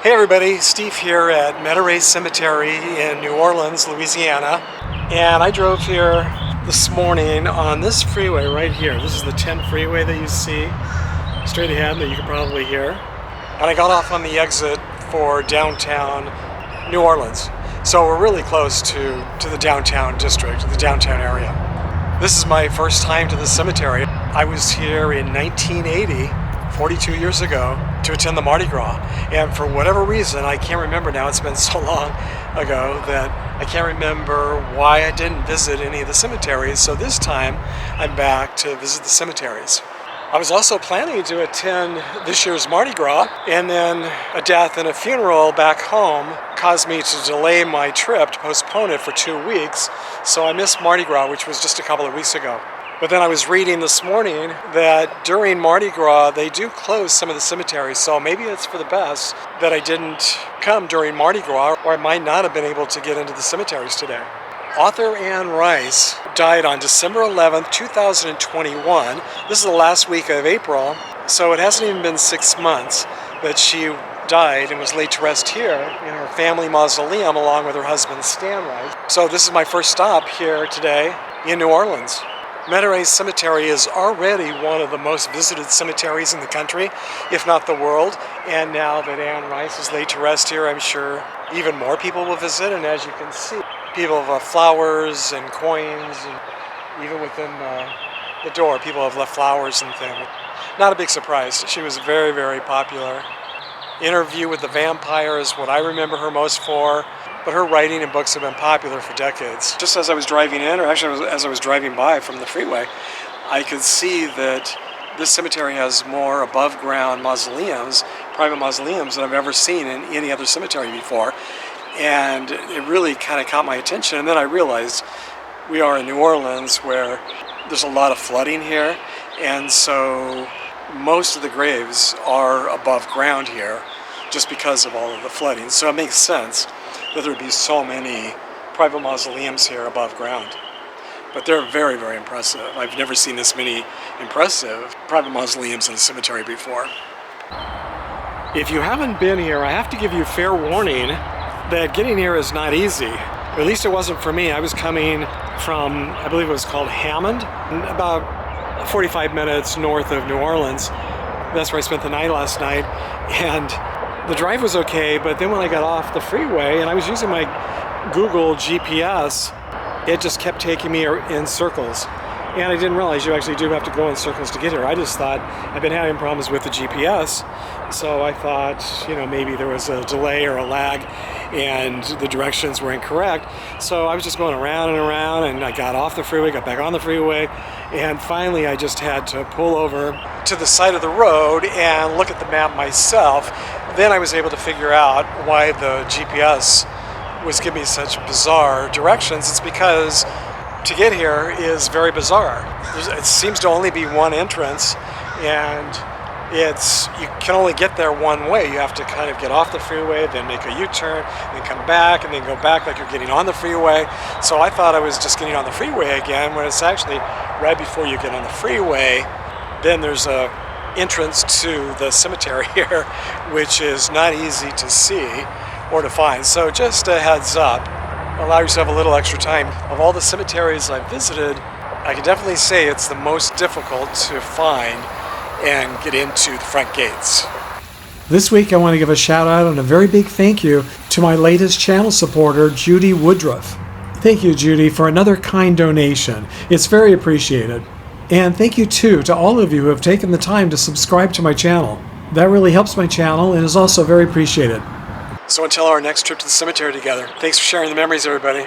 Hey everybody, Steve here at Metairie Cemetery in New Orleans, Louisiana. And I drove here this morning on this freeway right here. This is the 10 freeway that you see straight ahead that you can probably hear. And I got off on the exit for downtown New Orleans. So we're really close to the downtown district, the downtown area. This is my first time to the cemetery. I was here in 1980. 42 years ago to attend the Mardi Gras, and for whatever reason, I can't remember now, it's been so long ago that I can't remember why I didn't visit any of the cemeteries, so this time I'm back to visit the cemeteries. I was also planning to attend this year's Mardi Gras, and then a death and a funeral back home caused me to delay my trip, to postpone it for 2 weeks, so I missed Mardi Gras, which was just a couple of weeks ago. But then I was reading this morning that during Mardi Gras, they do close some of the cemeteries, so maybe it's for the best that I didn't come during Mardi Gras, or I might not have been able to get into the cemeteries today. Author Anne Rice died on December 11th, 2021. This is the last week of April, so it hasn't even been 6 months that she died and was laid to rest here in her family mausoleum along with her husband Stan Rice. So this is my first stop here today in New Orleans. Metairie Cemetery is already one of the most visited cemeteries in the country, if not the world. And now that Anne Rice is laid to rest here, I'm sure even more people will visit. And as you can see, people have left flowers and coins, and even within the door, people have left flowers and things. Not a big surprise. She was very, very popular. Interview with the Vampire is what I remember her most for. But her writing and books have been popular for decades. Just as I was driving in, or actually as I was driving by from the freeway, I could see that this cemetery has more above-ground mausoleums, private mausoleums, than I've ever seen in any other cemetery before. And it really kind of caught my attention. And then I realized we are in New Orleans where there's a lot of flooding here. And so most of the graves are above ground here just because of all of the flooding. So it makes sense that there would be so many private mausoleums here above ground. But they're very, very impressive. I've never seen this many impressive private mausoleums in a cemetery before. If you haven't been here, I have to give you fair warning that getting here is not easy. Or at least it wasn't for me. I was coming from, I believe it was called Hammond, about 45 minutes north of New Orleans. That's where I spent the night last night. And the drive was okay, but then when I got off the freeway and I was using my Google GPS, it just kept taking me in circles. And I didn't realize you actually do have to go in circles to get here. I just thought I've been having problems with the GPS, so I thought, maybe there was a delay or a lag and the directions were incorrect. So I was just going around and around, and I got off the freeway, got back on the freeway, and finally I just had to pull over to the side of the road and look at the map myself. Then I was able to figure out why the GPS was giving me such bizarre directions. It's because to get here is very bizarre. It seems to only be one entrance, and you can only get there one way. You have to kind of get off the freeway, then make a U-turn, then come back, and then go back like you're getting on the freeway. So I thought I was just getting on the freeway again, when it's actually right before you get on the freeway. Then there's a entrance to the cemetery here, which is not easy to see or to find. So just a heads up, allow yourself a little extra time. Of all the cemeteries I've visited, I can definitely say it's the most difficult to find and get into the front gates. This week I want to give a shout out and a very big thank you to my latest channel supporter, Judy Woodruff. Thank you, Judy, for another kind donation. It's very appreciated. And thank you too to all of you who have taken the time to subscribe to my channel. That really helps my channel and is also very appreciated. So until our next trip to the cemetery together, thanks for sharing the memories, everybody.